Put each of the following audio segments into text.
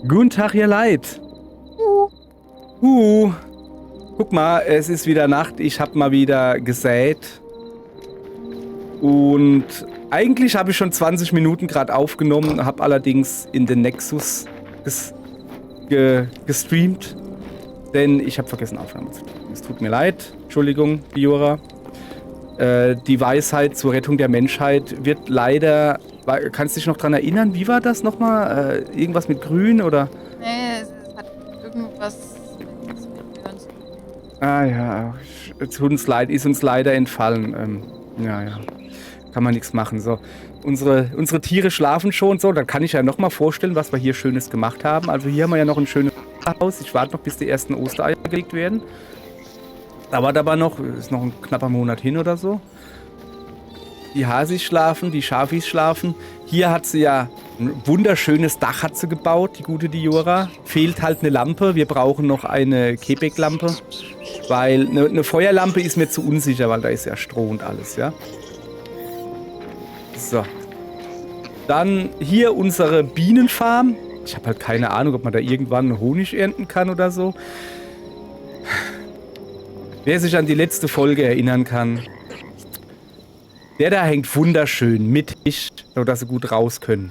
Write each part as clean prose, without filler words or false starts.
Guten Tag, ihr Leid. Guck mal, es ist wieder Nacht. Ich habe mal wieder gesät. Und eigentlich habe ich schon 20 Minuten gerade aufgenommen, habe allerdings in den Nexus gestreamt. Denn ich habe vergessen, Aufnahme zu drücken. Es tut mir leid. Entschuldigung, Biora. Die Weisheit zur Rettung der Menschheit wird leider... Kannst du dich noch dran erinnern? Wie war das nochmal? Irgendwas mit Grün oder? Nee, es hat irgendwas mit Hören zu tun. Ah ja, tut uns leid, ist uns leider entfallen. Ja, kann man nichts machen. So, unsere Tiere schlafen schon so. Dann kann ich ja nochmal vorstellen, was wir hier Schönes gemacht haben. Also hier haben wir ja noch ein schönes Haus. Ich warte noch, bis die ersten Ostereier gelegt werden. Dauert aber noch, ist noch ein knapper Monat hin oder so. Die Hasis schlafen, die Schafis schlafen. Hier hat sie ja ein wunderschönes Dach hat sie gebaut, die gute Diora. Fehlt halt eine Lampe. Wir brauchen noch eine Quebec-Lampe. Weil eine Feuerlampe ist mir zu unsicher, weil da ist ja Stroh und alles, ja. So. Dann hier unsere Bienenfarm. Ich habe halt keine Ahnung, ob man da irgendwann Honig ernten kann oder so. Wer sich an die letzte Folge erinnern kann. Der da hängt wunderschön mittig, sodass sie gut raus können.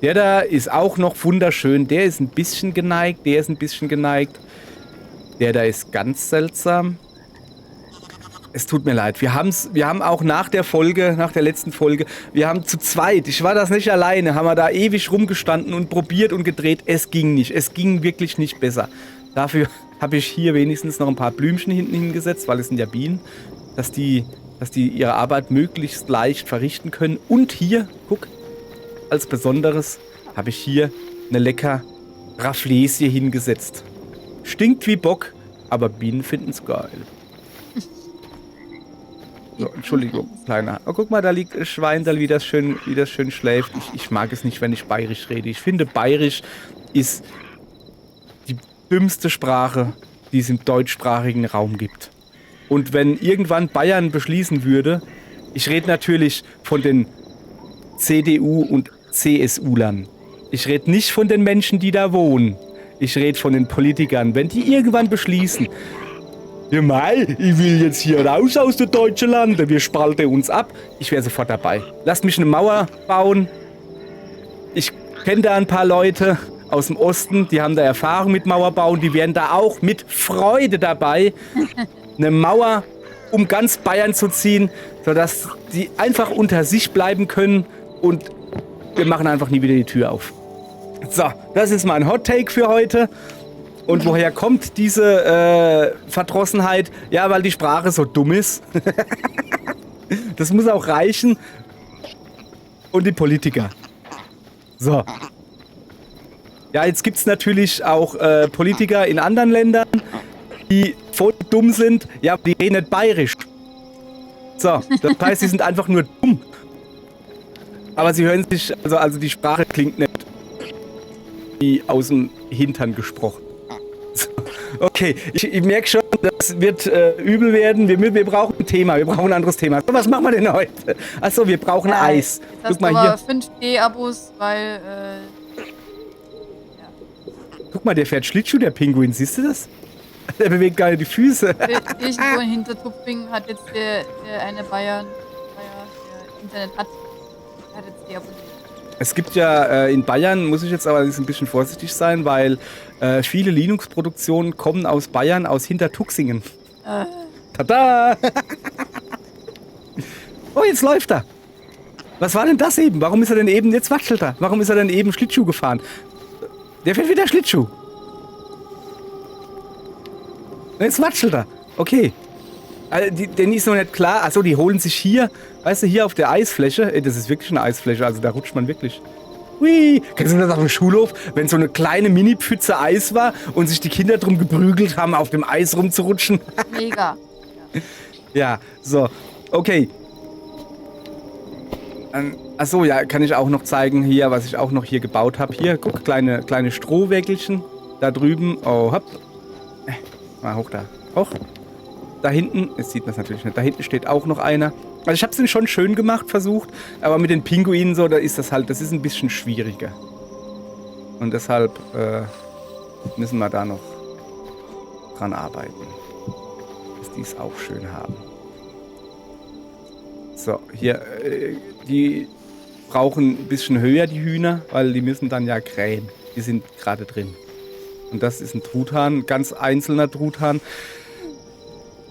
Der da ist auch noch wunderschön. Der ist ein bisschen geneigt. Der ist ein bisschen geneigt. Der da ist ganz seltsam. Es tut mir leid. Wir haben auch nach der letzten Folge, wir haben zu zweit, ich war das nicht alleine, haben wir da ewig rumgestanden und probiert und gedreht. Es ging nicht. Es ging wirklich nicht besser. Dafür habe ich hier wenigstens noch ein paar Blümchen hinten hingesetzt, weil es sind ja Bienen, dass die ihre Arbeit möglichst leicht verrichten können. Und hier, guck, als Besonderes habe ich hier eine lecker Rafflesie hingesetzt. Stinkt wie Bock, aber Bienen finden es geil. So, Entschuldigung, kleiner. Oh, guck mal, da liegt ein Schweindal, wie das schön schläft. Ich mag es nicht, wenn ich bayerisch rede. Ich finde, bayerisch ist die dümmste Sprache, die es im deutschsprachigen Raum gibt. Und wenn irgendwann Bayern beschließen würde, ich rede natürlich von den CDU und CSU-Lern. Ich rede nicht von den Menschen, die da wohnen. Ich rede von den Politikern. Wenn die irgendwann beschließen, ja mei, ich will jetzt hier raus aus der deutschen Lande, wir spalten uns ab, ich wäre sofort dabei. Lasst mich eine Mauer bauen. Ich kenne da ein paar Leute aus dem Osten, die haben da Erfahrung mit Mauerbauen, die wären da auch mit Freude dabei. Eine Mauer, um ganz Bayern zu ziehen, sodass die einfach unter sich bleiben können und wir machen einfach nie wieder die Tür auf. So, das ist mein Hot Take für heute. Und woher kommt diese Verdrossenheit? Ja, weil die Sprache so dumm ist. Das muss auch reichen. Und die Politiker. So. Ja, jetzt gibt es natürlich auch Politiker in anderen Ländern, die voll dumm sind, ja, die reden nicht bayerisch. So, das heißt, sie sind einfach nur dumm. Aber sie hören sich, also die Sprache klingt nicht wie aus dem Hintern gesprochen. So, okay, ich merke schon, das wird übel werden. Wir brauchen ein Thema, wir brauchen ein anderes Thema. So, was machen wir denn heute? Achso, wir brauchen Eis. Guck mal hier. 5G-Abos, weil, ja. Guck mal, der fährt Schlittschuh, der Pinguin, siehst du das? Der bewegt gar nicht die Füße. Irgendwo in Hintertupfing hat jetzt der eine Bayer, der Internet hat jetzt deabonniert. Es gibt ja in Bayern, muss ich jetzt aber ein bisschen vorsichtig sein, weil viele Linux-Produktionen kommen aus Bayern, aus Hintertuxingen. Tada! Oh, jetzt läuft er. Was war denn das eben? Warum ist er denn eben, jetzt watschelt er. Warum ist er denn eben Schlittschuh gefahren? Der fährt wieder Schlittschuh. Jetzt watschelt er. Okay. Also, denen ist noch nicht klar. Achso, die holen sich hier, weißt du, hier auf der Eisfläche. Ey, das ist wirklich eine Eisfläche, also da rutscht man wirklich. Hui. Kennst du das auf dem Schulhof, wenn so eine kleine Mini-Pfütze Eis war und sich die Kinder drum geprügelt haben, auf dem Eis rumzurutschen? Mega. Ja, so. Okay. Achso, ja, kann ich auch noch zeigen hier, was ich auch noch hier gebaut habe. Hier, guck, kleine Strohwägelchen. Da drüben. Oh, hopp. Mal hoch da. Hoch. Da hinten, jetzt sieht man es natürlich nicht, da hinten steht auch noch einer. Also ich habe es schon schön gemacht, versucht, aber mit den Pinguinen so, da ist das halt, das ist ein bisschen schwieriger. Und deshalb müssen wir da noch dran arbeiten, dass die es auch schön haben. So, hier, die brauchen ein bisschen höher, die Hühner, weil die müssen dann ja krähen. Die sind gerade drin. Und das ist ein Truthahn, ein ganz einzelner Truthahn.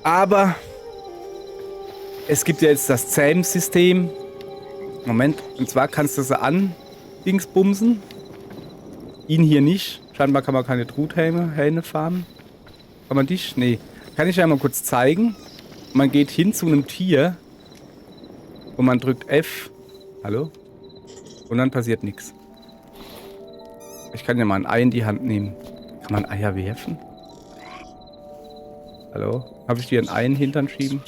Aber es gibt ja jetzt das Zähmsystem. Moment, und zwar kannst du sie dingsbumsen. Ihn hier nicht. Scheinbar kann man keine Truthähne farmen. Kann man dich? Nee. Kann ich ja mal kurz zeigen. Man geht hin zu einem Tier und man drückt F. Hallo? Und dann passiert nichts. Ich kann ja mal ein Ei in die Hand nehmen. Kann man Eier werfen? Hallo? Habe ich dir ein Ei in den Hintern schieben?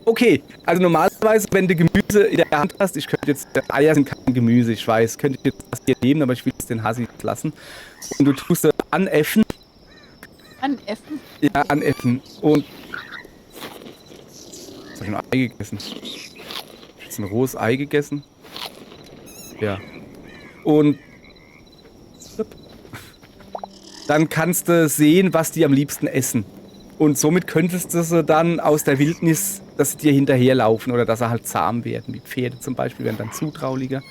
Okay, also normalerweise, wenn du Gemüse in der Hand hast, ich könnte jetzt, Eier sind kein Gemüse, ich weiß, könnte ich jetzt das hier nehmen, aber ich will es den Hassi lassen. Und du tust es anäffen. Anäffen? Ja, anäffen. Und hast du schon ein Ei gegessen? Hast du jetzt ein rohes Ei gegessen? Ja. Und dann kannst du sehen, was die am liebsten essen. Und somit könntest du sie dann aus der Wildnis, dass sie dir hinterherlaufen oder dass sie halt zahm werden. Wie Pferde zum Beispiel werden dann zutrauliger.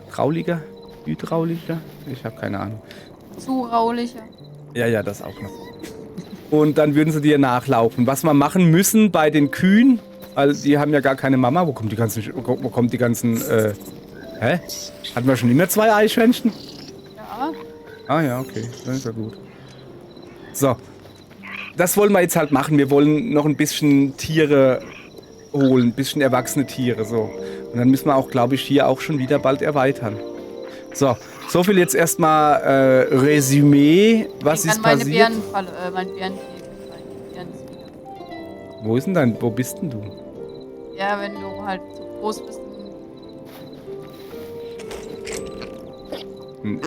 Trauliger? Hydraulicher? Ich habe keine Ahnung. Zuraulicher. Ja, das auch noch. Und dann würden sie dir nachlaufen. Was wir machen müssen bei den Kühen, weil die haben ja gar keine Mama. Wo kommt die ganzen, hä? Hatten wir schon immer 2 Eichhörnchen? Ja. Ah ja, okay. Das ist ja gut. So. Das wollen wir jetzt halt machen. Wir wollen noch ein bisschen Tiere holen. Ein bisschen erwachsene Tiere, so. Und dann müssen wir auch, glaube ich, hier auch schon wieder bald erweitern. So viel jetzt erstmal Resümee. Was ist passiert? Mein Bärenkäfig. Wo bist denn du? Ja, wenn du halt so groß bist.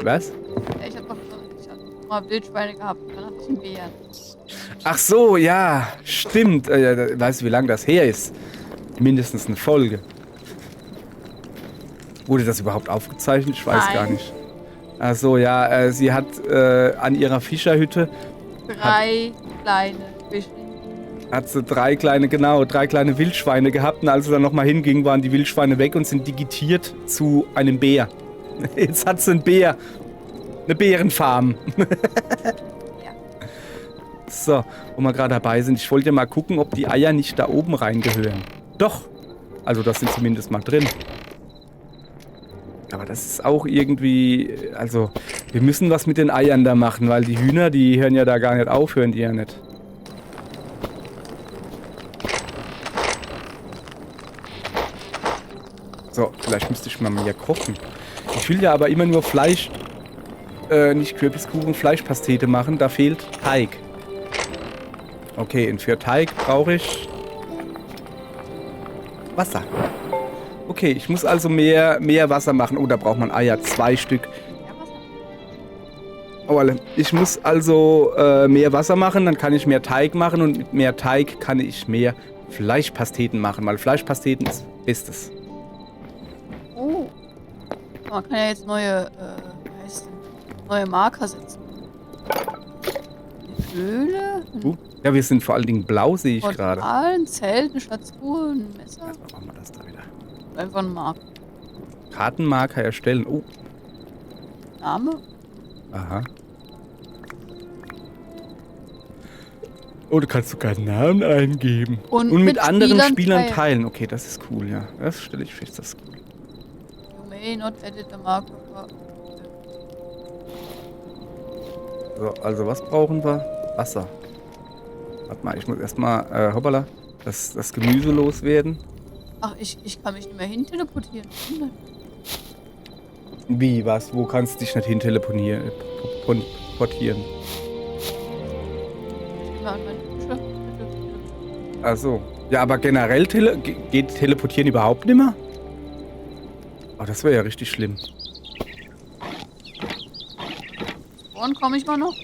Was? Ja, ich hab doch mal Wildschweine gehabt, dann hatte ich einen Bären. Ach so, ja, stimmt. Weißt du, wie lange das her ist? Mindestens eine Folge. Wurde das überhaupt aufgezeichnet? Ich weiß gar nicht. Ach so, ja, sie hat an ihrer Fischerhütte 3 kleine Fische. Hat sie 3 kleine Wildschweine gehabt. Und als sie dann nochmal hinging, waren die Wildschweine weg und sind digitiert zu einem Bär. Jetzt hat sie einen Bär. Eine Bärenfarm. Ja. So, wo wir gerade dabei sind. Ich wollte ja mal gucken, ob die Eier nicht da oben reingehören. Doch. Also das sind zumindest mal drin. Aber das ist auch irgendwie... Also, wir müssen was mit den Eiern da machen, weil die Hühner, die hören ja da gar nicht auf, hören die ja nicht. So, vielleicht müsste ich mal mehr kochen. Ich will ja aber immer nur Fleisch, nicht Kürbiskuchen, Fleischpastete machen. Da fehlt Teig. Okay, und für Teig brauche ich Wasser. Okay, ich muss also mehr Wasser machen. Oh, da braucht man Eier, 2 Stück. Oh, ich muss also mehr Wasser machen, dann kann ich mehr Teig machen und mit mehr Teig kann ich mehr Fleischpasteten machen, weil Fleischpasteten ist Bestes. Oh. Man kann ja jetzt neue Marker setzen. Höhle. Ja, wir sind vor allen Dingen blau, sehe ich gerade. Ein Zelt, eine Schatztruhe, ein Messer. Erstmal machen wir das da wieder. Einfach ein Marker. Kartenmarker erstellen. Oh. Name? Aha. Oh, du kannst sogar einen Namen eingeben. Und mit anderen Spielern teilen. Okay, das ist cool, ja. Das stelle ich fest, das ist cool. You may not edit the marker. So, also was brauchen wir? Wasser. Warte mal, ich muss erstmal, hoppala, das Gemüse loswerden. Ach, ich kann mich nicht mehr hin teleportieren. Wie, was? Wo kannst du dich nicht hin teleportieren? Ja, an meine Fische. Ach so. Ja, aber generell geht Teleportieren überhaupt nicht mehr? Oh, das wäre ja richtig schlimm. Und komme ich mal noch?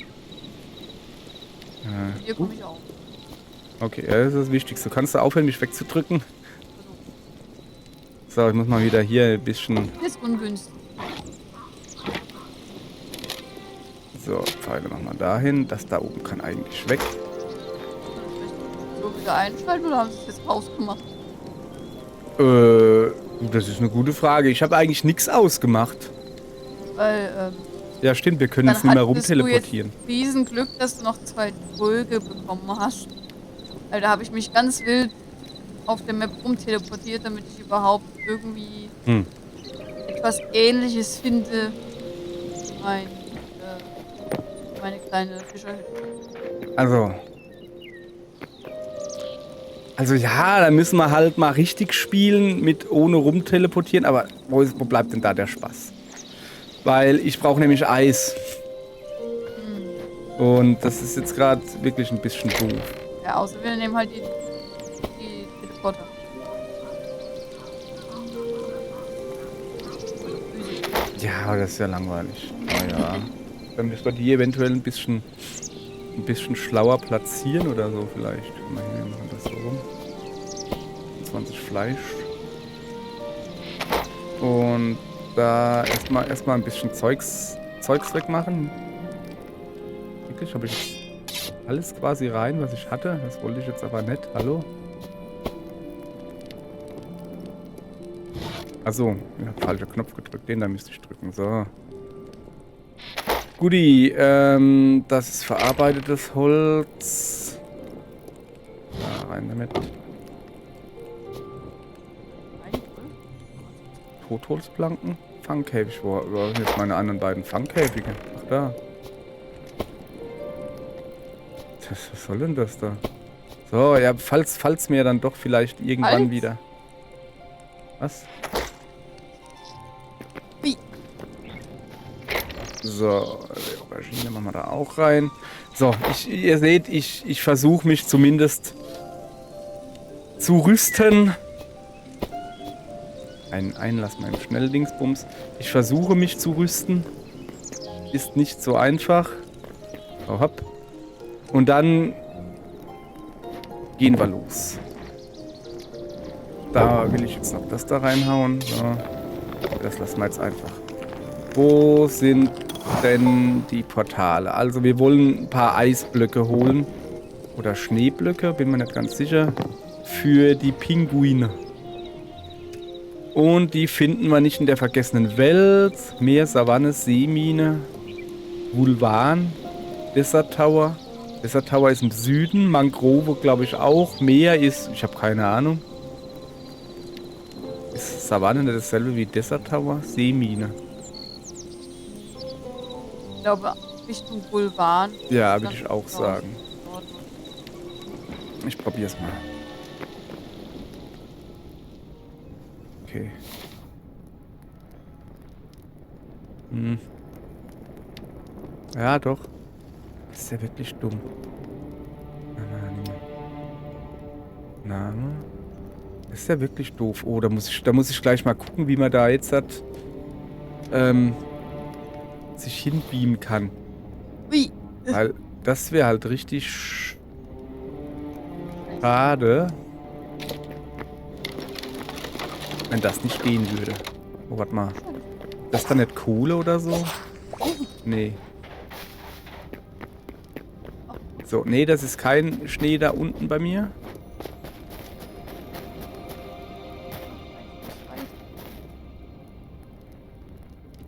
Hier komme Uh. ich auch. Okay, ja, das ist das Wichtigste. Kannst du aufhören, mich wegzudrücken? So, ich muss mal wieder hier ein bisschen... Das ist ungünstig. So, Pfeile machen wir dahin. Das da oben kann eigentlich weg. So wieder einschalten oder haben sie es jetzt ausgemacht? Das ist eine gute Frage. Ich habe eigentlich nichts ausgemacht. Weil, Ja, stimmt, wir können uns nicht mehr rumteleportieren. Du jetzt Riesenglück, dass du noch 2 Tröge bekommen hast. Weil da habe ich mich ganz wild auf der Map rumteleportiert, damit ich überhaupt irgendwie etwas Ähnliches finde. Meine kleine Fischerhütte. Also ja, da müssen wir halt mal richtig spielen mit ohne rumteleportieren, aber wo bleibt denn da der Spaß? Weil ich brauche nämlich Eis. Und das ist jetzt gerade wirklich ein bisschen doof. Ja, außer wir nehmen halt die Teleporter. Ja, aber das ist ja langweilig. Naja. Dann müssen wir die eventuell ein bisschen schlauer platzieren oder so vielleicht. Wir machen das so rum. 20 Fleisch. Und da erstmal ein bisschen Zeugs wegmachen. Wirklich, habe ich jetzt alles quasi rein, was ich hatte. Das wollte ich jetzt aber nicht. Hallo? Achso, ja, falscher Knopf gedrückt. Den da müsste ich drücken. So. Guti, das ist verarbeitetes Holz. Da rein damit. Totholzplanken? Fangkäfig. Wo sind jetzt meine anderen beiden Fangkäfige? Ach da. Was soll denn das da? So, ja, falls mir dann doch vielleicht irgendwann wieder. Was? Wie? So, die Aubergine machen wir da auch rein. So, ihr seht, ich versuche mich zumindest zu rüsten. Einen Einlass meinem Schnelldingsbums. Ich versuche mich zu rüsten. Ist nicht so einfach. So, hopp. Und dann gehen wir los. Da will ich jetzt noch das da reinhauen. So. Das lassen wir jetzt einfach. Wo sind denn die Portale? Also wir wollen ein paar Eisblöcke holen. Oder Schneeblöcke, bin mir nicht ganz sicher. Für die Pinguine. Und die finden wir nicht in der vergessenen Welt. Meer, Savanne, Seemine, Vulvan, Desert Tower. Desert Tower ist im Süden. Mangrove, glaube ich, auch. Meer ist, ich habe keine Ahnung. Ist Savanne nicht dasselbe wie Desert Tower? Seemine. Ich glaube, Richtung Vulvan. Ja, würde ich auch sagen. Ich probiere es mal. Okay. Ja, doch. Das ist ja wirklich dumm. Name. Das ist ja wirklich doof. Oh, da muss ich gleich mal gucken, wie man da jetzt hat, sich hinbeamen kann. Wie? Weil das wäre halt richtig schade, wenn das nicht gehen würde. Oh, warte mal. Das ist da nicht Kohle oder so? Nee. So, nee, das ist kein Schnee da unten bei mir.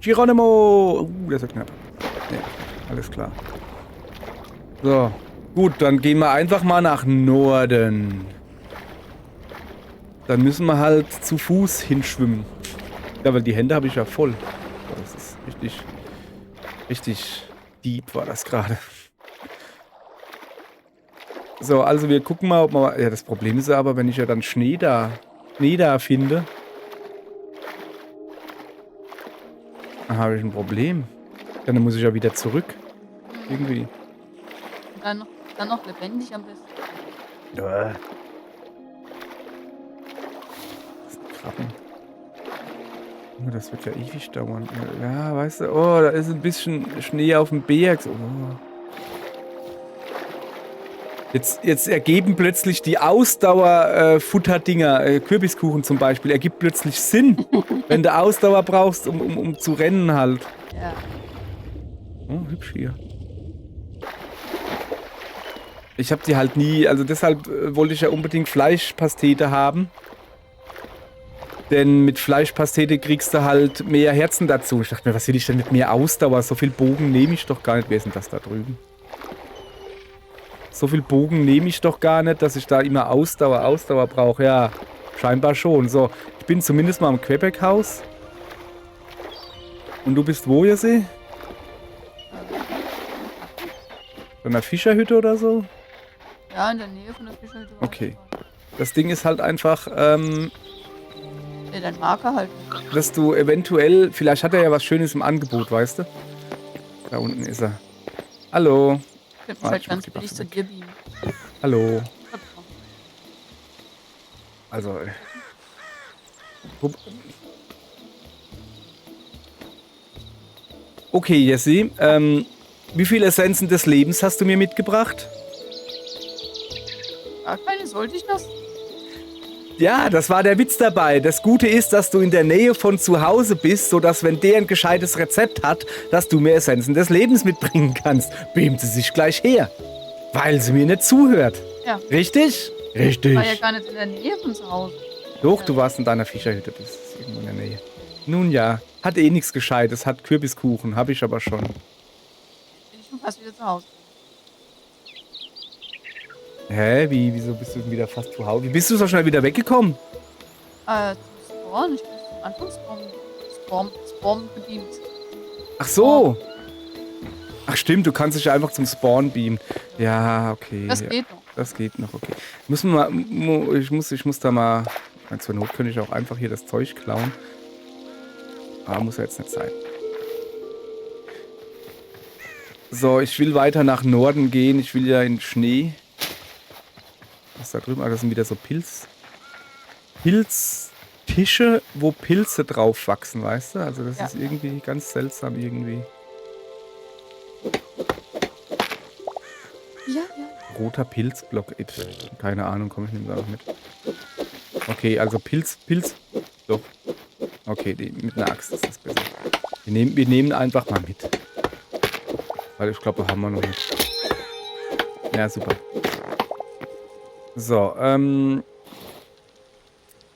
Geronimo! Das ist knapp. Nee, alles klar. So, gut, dann gehen wir einfach mal nach Norden. Dann müssen wir halt zu Fuß hinschwimmen. Ja, weil die Hände habe ich ja voll. Das ist richtig deep war das gerade. So, also wir gucken mal, ob wir... Ja, das Problem ist aber, wenn ich ja dann Schnee da finde, dann habe ich ein Problem. Dann muss ich ja wieder zurück. Irgendwie. Dann noch lebendig am besten. Das sind Krabben. Oh, das wird ja ewig dauern. Ja, weißt du, oh, da ist ein bisschen Schnee auf dem Berg. Oh. Jetzt ergeben plötzlich die Ausdauer-Futterdinger, Kürbiskuchen zum Beispiel, ergibt plötzlich Sinn, wenn du Ausdauer brauchst, um zu rennen halt. Ja. Oh, hübsch hier. Ich habe die halt nie, also deshalb wollte ich ja unbedingt Fleischpastete haben. Denn mit Fleischpastete kriegst du halt mehr Herzen dazu. Ich dachte mir, was will ich denn mit mehr Ausdauer? So viel Bogen nehme ich doch gar nicht. Wer ist denn das da drüben? So viel Bogen nehme ich doch gar nicht, dass ich da immer Ausdauer brauche. Ja, scheinbar schon. So, ich bin zumindest mal am Quebec-Haus. Und du bist wo, Jesse? Bei einer Fischerhütte oder so? Ja, in der Nähe von der Fischerhütte. Okay. Das Ding ist halt einfach, dein Marker halt. dass du eventuell, vielleicht hat er ja was Schönes im Angebot, weißt du? Da unten ist er. Hallo. Ich könnte mich halt ich mach ganz die billig Waffe zu weg. dir beamen. Hallo. Also, okay, Jesse. Wie viele Essenzen des Lebens hast du mir mitgebracht? Gar keine, sollte ich das? Ja, das war der Witz dabei. Das Gute ist, dass du in der Nähe von zu Hause bist, sodass, wenn der ein gescheites Rezept hat, dass du mir Essenzen des Lebens mitbringen kannst. Beamt sie sich gleich her. Weil sie mir nicht zuhört. Ja. Richtig? Richtig. Ich war ja gar nicht in der Nähe von zu Hause. Doch, du warst in deiner Fischerhütte. Das ist irgendwo in der Nähe. Nun ja, hat eh nichts Gescheites. Hat Kürbiskuchen. Hab ich aber schon. Bin ich schon fast wieder zu Hause. Hä? Wieso bist du wieder fast zu Hause? Wie bist du so schnell wieder weggekommen? Zum Spawn. Ich bin zum Anfangsspawn. Spawn beamt. Ach so. Ach stimmt, du kannst dich ja einfach zum Spawn beamen. Ja, okay. Das ja. geht noch. Das geht noch, okay. Müssen wir mal, ich muss da mal, zur Not könnte ich auch einfach hier das Zeug klauen. Aber muss ja jetzt nicht sein. So, ich will weiter nach Norden gehen. Ich will ja in den Schnee. Was ist da drüben? Ah, das sind wieder so Pilztische, wo Pilze drauf wachsen, weißt du? Also das Ja. ist irgendwie ganz seltsam irgendwie. Ja. Roter Pilzblock. Keine Ahnung, komme ich nicht da noch mit. Okay, also Pilz. Doch. Okay, mit einer Axt ist das besser. Wir nehmen einfach mal mit. Weil ich glaube, haben wir noch nicht. Ja, super. So,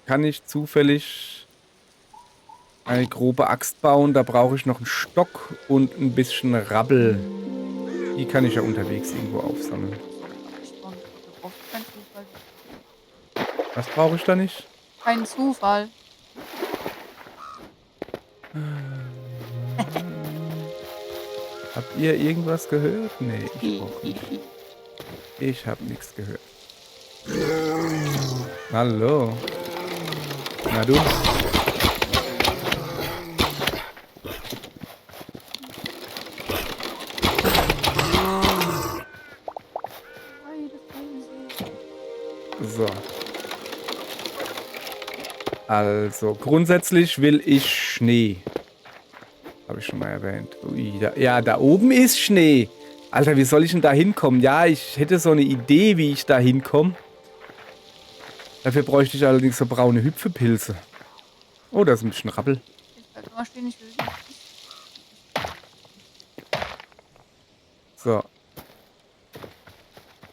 kann ich zufällig eine grobe Axt bauen? Da brauche ich noch einen Stock und ein bisschen Rabbel. Die kann ich ja unterwegs irgendwo aufsammeln. Kein Zufall. Was brauche ich da nicht? Kein Zufall. Habt ihr irgendwas gehört? Nee, ich auch nicht. Ich habe nichts gehört. Hallo. Na du? So. Also, grundsätzlich will ich Schnee. Habe ich schon mal erwähnt. Ui, da oben ist Schnee. Alter, wie soll ich denn da hinkommen? Ja, ich hätte so eine Idee, wie ich da hinkomme. Dafür bräuchte ich allerdings so braune Hüpfepilze. Oh, da ist ein bisschen Rabbel. Ich bleib mal stehen, ich will nicht. So.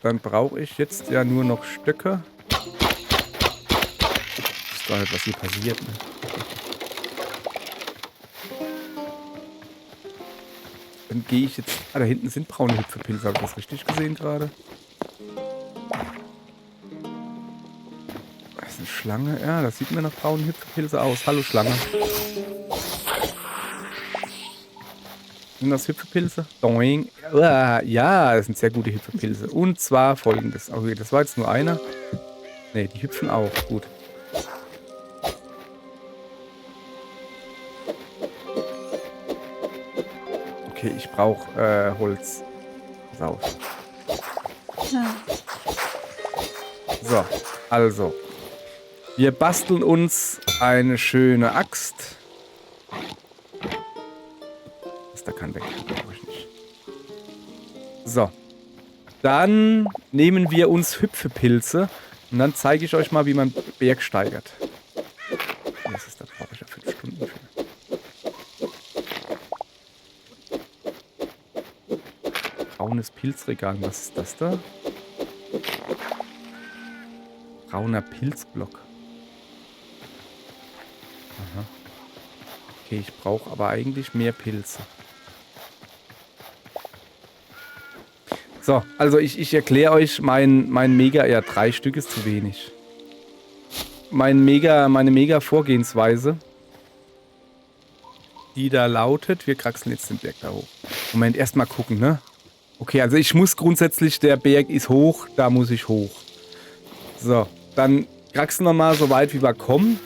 Dann brauche ich jetzt ja nur noch Stöcke. Ich weiß gar nicht, was hier passiert. Ne? Dann gehe ich jetzt... Ah, da hinten sind braune Hüpfepilze. Habe ich das richtig gesehen gerade? Das ist eine Schlange. Ja, das sieht mir nach braunen Hüpfepilze aus. Hallo, Schlange. Sind das Hüpfepilze? Doing. Ja, das sind sehr gute Hüpfepilze. Und zwar folgendes. Okay, das war jetzt nur einer. Ne, die hüpfen auch. Gut. Okay, ich brauche Holz. Pass auf. So, also. Wir basteln uns eine schöne Axt. Da kann weg, brauche ich nicht. So. Dann nehmen wir uns Hüpfepilze und dann zeige ich euch mal, wie man Berg steigert. Das ist, da brauche ich ja 5 Stunden für. Braunes Pilzregal. Was ist das da? Brauner Pilzblock. Aha. Okay, ich brauche aber eigentlich mehr Pilze. So, also ich erkläre euch mein Mega... Ja, 3 Stück ist zu wenig. Meine Mega-Vorgehensweise, die da lautet... Wir kraxeln jetzt den Berg da hoch. Moment, erstmal gucken, ne? Okay, also ich muss grundsätzlich... Der Berg ist hoch, da muss ich hoch. So, dann kraxeln wir mal so weit, wie wir kommen.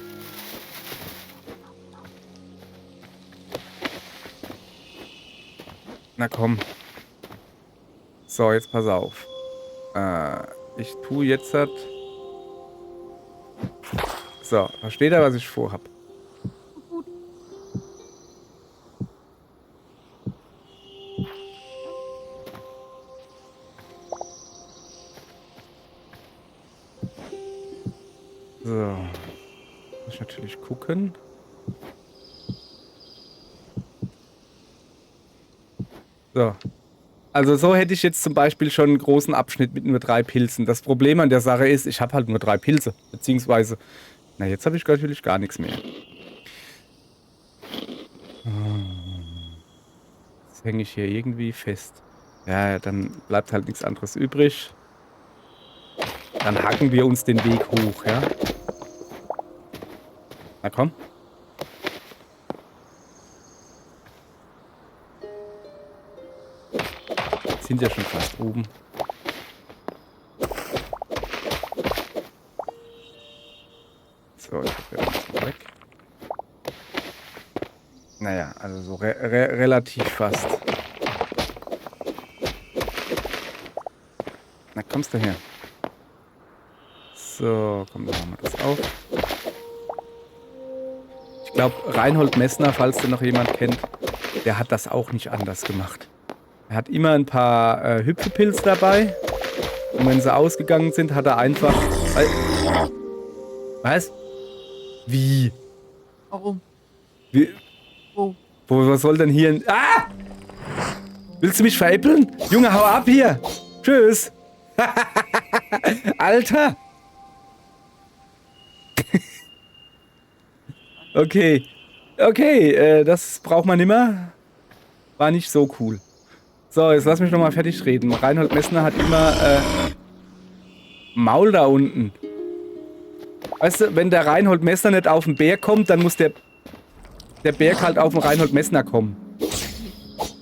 Na komm. So, jetzt pass auf. Ich tue jetzt das. So, versteht ihr, was ich vorhab? So. Muss ich natürlich gucken. So. Also so hätte ich jetzt zum Beispiel schon einen großen Abschnitt mit nur 3 Pilzen. Das Problem an der Sache ist, ich habe halt nur 3 Pilze. Beziehungsweise, na jetzt habe ich natürlich gar nichts mehr. Jetzt hänge ich hier irgendwie fest. Ja, dann bleibt halt nichts anderes übrig. Dann hacken wir uns den Weg hoch, ja? Na komm. Sind ja schon fast oben. So, ich hab ja das weg. Naja, also so relativ fast. Na, kommst du her. So, komm, dann machen wir das auf. Ich glaube, Reinhold Messner, falls den noch jemand kennt, der hat das auch nicht anders gemacht. Er hat immer ein paar Hüpfepilze dabei. Und wenn sie ausgegangen sind, hat er einfach... Was? Wie? Warum? Wie? Wo? Was soll denn hier... Ah! Willst du mich veräppeln? Junge, hau ab hier! Tschüss! Alter! Okay. Okay, das braucht man nimmer. War nicht so cool. So, jetzt lass mich nochmal fertig reden. Reinhold Messner hat immer Maul da unten. Weißt du, wenn der Reinhold Messner nicht auf den Berg kommt, dann muss der Berg halt auf den Reinhold Messner kommen.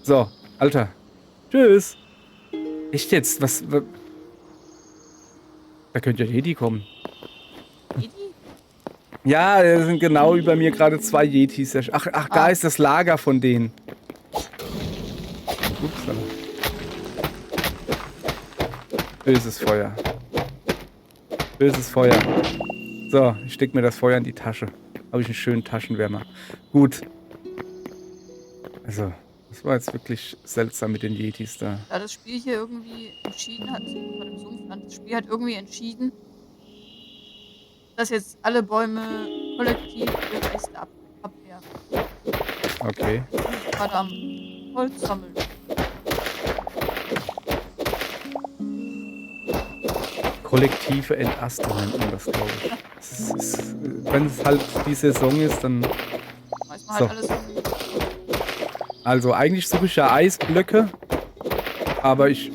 So, Alter. Tschüss. Echt jetzt? Was? Da könnte ja Jedi kommen. Jedi? Ja, da sind genau über mir gerade 2 Yetis. Ach, da ist das Lager von denen. Upsala. Böses Feuer. Böses Feuer. So, ich steck mir das Feuer in die Tasche. Habe ich einen schönen Taschenwärmer. Gut. Also, das war jetzt wirklich seltsam mit den Yetis da. Da das Spiel hier irgendwie entschieden hat, vor dem Sumpfland, das Spiel hat irgendwie entschieden, dass jetzt alle Bäume kollektiv ihre Äste abwerfen. Okay. Ich bin gerade am Holz sammeln. Kollektive Entlastung nennt man das, glaube ich. Wenn es halt die Saison ist, dann... Weiß man halt alles so. Also eigentlich suche ich ja Eisblöcke, aber ich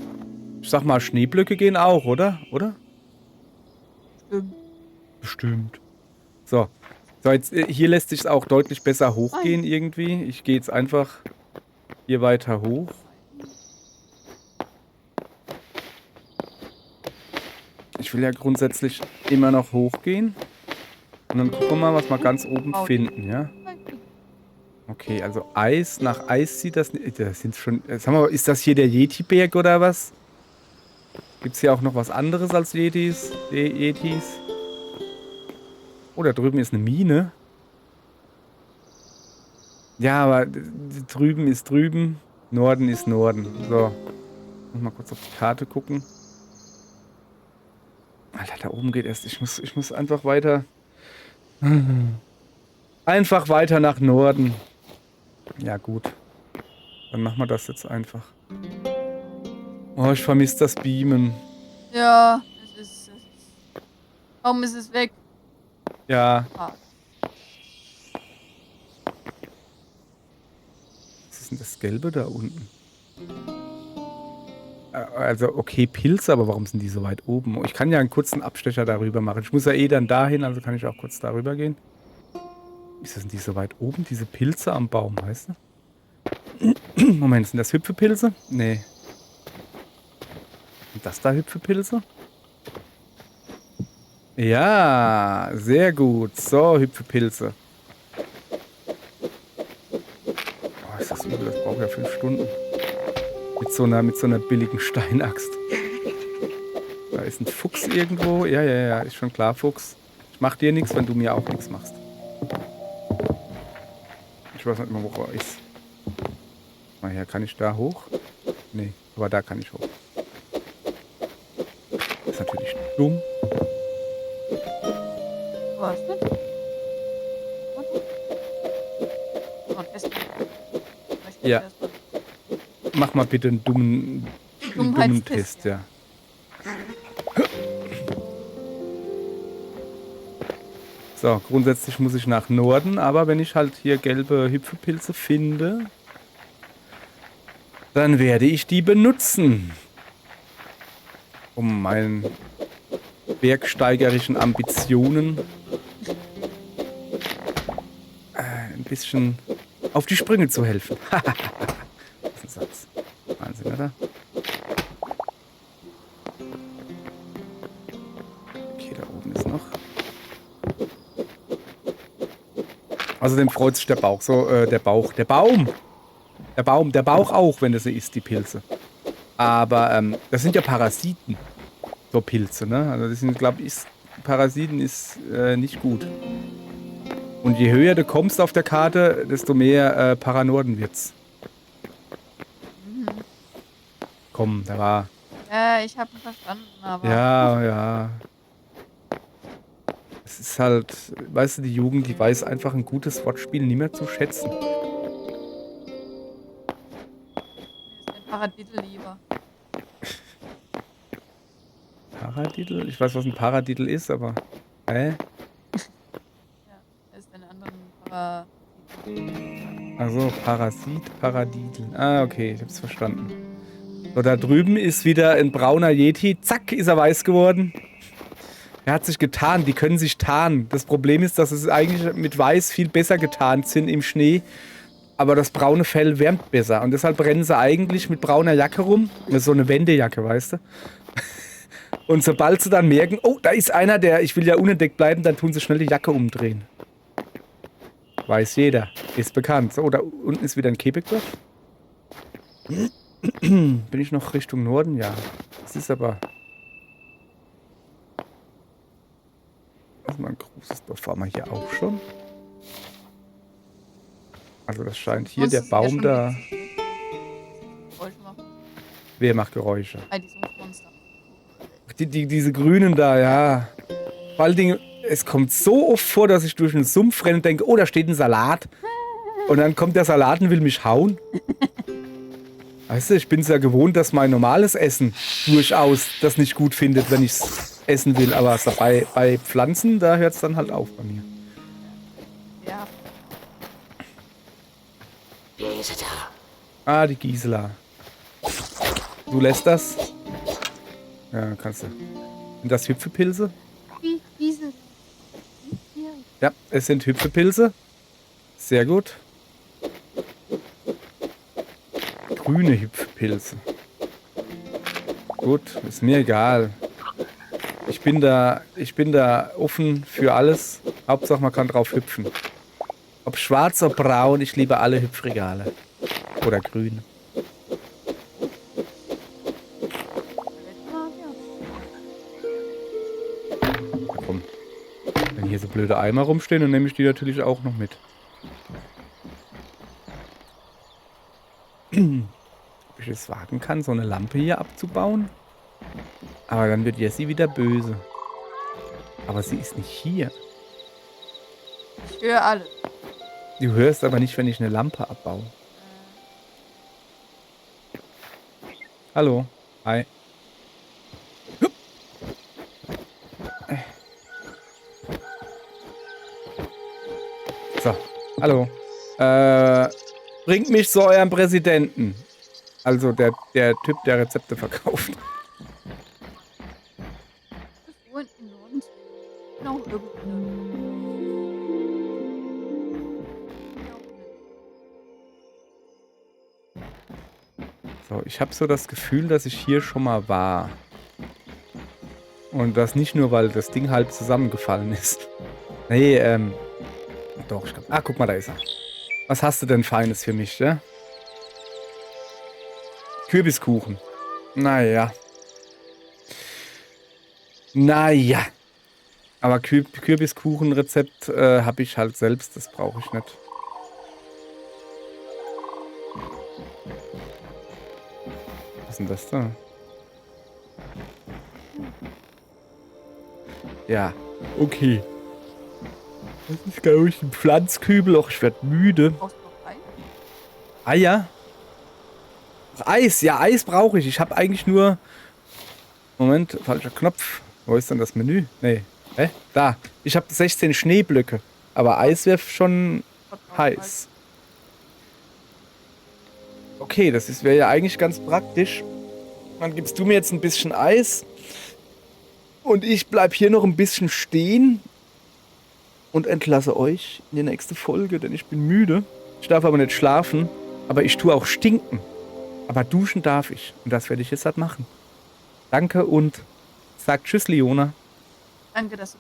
sag mal, Schneeblöcke gehen auch, oder? Oder? Stimmt. Bestimmt. So, jetzt hier lässt sich es auch deutlich besser hochgehen irgendwie. Ich gehe jetzt einfach hier weiter hoch. Ich will ja grundsätzlich immer noch hochgehen. Und dann gucken wir mal, was wir ganz oben finden, ja? Okay, also Eis, nach Eis sieht das nicht. Das sind schon. Sag mal, ist das hier der Yeti-Berg oder was? Gibt es hier auch noch was anderes als Yetis? Oh, da drüben ist eine Mine. Ja, aber drüben ist drüben. Norden ist Norden. So. Muss mal kurz auf die Karte gucken. Alter, da oben geht erst. Ich muss einfach weiter. Einfach weiter nach Norden. Ja, gut. Dann machen wir das jetzt einfach. Oh, ich vermisse das Beamen. Ja, es ist. Warum ist es weg? Ja. Ah, Was ist denn das Gelbe da unten? Also, okay, Pilze, aber warum sind die so weit oben? Ich kann ja einen kurzen Abstecher darüber machen. Ich muss ja eh dann dahin, also kann ich auch kurz darüber gehen. Wieso sind die so weit oben, diese Pilze am Baum, weißt du? Moment, sind das Hüpfepilze? Nee. Sind das da Hüpfepilze? Ja, sehr gut. So, Hüpfepilze. Oh, ist das übel, das braucht ja 5 Stunden. Mit so einer billigen Steinaxt. Da ist ein Fuchs irgendwo. Ja, ist schon klar, Fuchs. Ich mach dir nichts, wenn du mir auch nichts machst. Ich weiß nicht mehr, wo er ist. Mal her, kann ich da hoch? Nee, aber da kann ich hoch. Das ist natürlich dumm. was denn? Oh, Test. Ja. Mach mal bitte einen dummen Dummheitstest, Test, ja. So, grundsätzlich muss ich nach Norden, aber wenn ich halt hier gelbe Hüpfepilze finde, dann werde ich die benutzen, um meinen bergsteigerischen Ambitionen ein bisschen auf die Sprünge zu helfen. Das ist ein Satz. Wahnsinn, oder? Okay, da oben ist noch. Außerdem freut sich der Bauch so, der Baum! Der Bauch auch, wenn du sie isst, die Pilze. Aber das sind ja Parasiten, so Pilze, ne? Also das sind, glaube ich, Parasiten ist nicht gut. Und je höher du kommst auf der Karte, desto mehr Paranorden wird's. Komm, da war. Ja, ich habe ihn verstanden, aber. Ja. Es ist halt, weißt du, die Jugend, die weiß einfach ein gutes Wortspiel nicht mehr zu schätzen. Mir ist ein Paradiddle lieber. Paradiddle? Ich weiß, was ein Paradiddle ist, aber. Hä? Ja, er ist ein anderen Paradiddle. Also Parasit, Paradiddle. Ah, okay, ich hab's verstanden. So, da drüben ist wieder ein brauner Yeti. Zack, ist er weiß geworden. Er hat sich getarnt, die können sich tarnen. Das Problem ist, dass es eigentlich mit Weiß viel besser getarnt sind im Schnee. Aber das braune Fell wärmt besser. Und deshalb rennen sie eigentlich mit brauner Jacke rum. Das ist so eine Wendejacke, weißt du? Und sobald sie dann merken, oh, da ist einer, ich will ja unentdeckt bleiben, dann tun sie schnell die Jacke umdrehen. Weiß jeder. Ist bekannt. So, da unten ist wieder ein Kebeklopf. Bin ich noch Richtung Norden? Ja. Das ist aber... Das ist mal ein großes Dorf. Waren wir hier auch schon? Also das scheint hier der Baum da... Geräusche machen. Wer macht Geräusche? Die Sumpfmonster. Diese Grünen da, ja. Vor allen Dingen, es kommt so oft vor, dass ich durch einen Sumpf renne und denke, oh, da steht ein Salat. Und dann kommt der Salat und will mich hauen. Weißt du, ich bin es ja gewohnt, dass mein normales Essen durchaus das nicht gut findet, wenn ich es essen will. Aber bei Pflanzen, da hört es dann halt auf bei mir. Ja. Ah, die Gisela. Du lässt das? Ja, kannst du. Sind das Hüpfepilze? Wie diese. Hier. Ja, es sind Hüpfepilze. Sehr gut. Grüne Hüpfpilze. Gut, ist mir egal. Ich bin da offen für alles. Hauptsache man kann drauf hüpfen. Ob schwarz oder braun, ich liebe alle Hüpfregale. Oder grün. Ja, komm. Wenn hier so blöde Eimer rumstehen, dann nehme ich die natürlich auch noch mit. Ob ich es wagen kann, so eine Lampe hier abzubauen? Aber dann wird Jessie wieder böse. Aber sie ist nicht hier. Ich höre alle. Du hörst aber nicht, wenn ich eine Lampe abbaue. Hallo? Hi. So, hallo. Bringt mich zu eurem Präsidenten. Also der Typ, der Rezepte verkauft. Das ist wohl in Norden. Noch irgendwo. So, ich habe so das Gefühl, dass ich hier schon mal war. Und das nicht nur, weil das Ding halb zusammengefallen ist. Nee, doch, ich glaube. Ah, guck mal, da ist er. Was hast du denn Feines für mich, ja? Kürbiskuchen. Naja. Naja. Aber Kürbiskuchenrezept habe ich halt selbst, das brauche ich nicht. Was ist denn das da? Ja, okay. Das ist, glaube ich, ein Pflanzkübel. Och, ich werde müde. Brauchst du noch Ei? Eier? Ach, Eis. Ja, Eis brauche ich. Ich habe eigentlich nur... Moment, falscher Knopf. Wo ist denn das Menü? Nee. Hä? Da. Ich habe 16 Schneeblöcke. Aber Eis wäre schon heiß. Okay, das wäre ja eigentlich ganz praktisch. Dann gibst du mir jetzt ein bisschen Eis. Und ich bleib hier noch ein bisschen stehen. Und entlasse euch in die nächste Folge, denn ich bin müde. Ich darf aber nicht schlafen. Aber ich tue auch stinken. Aber duschen darf ich. Und das werde ich jetzt halt machen. Danke und sagt Tschüss, Leona. Danke, dass du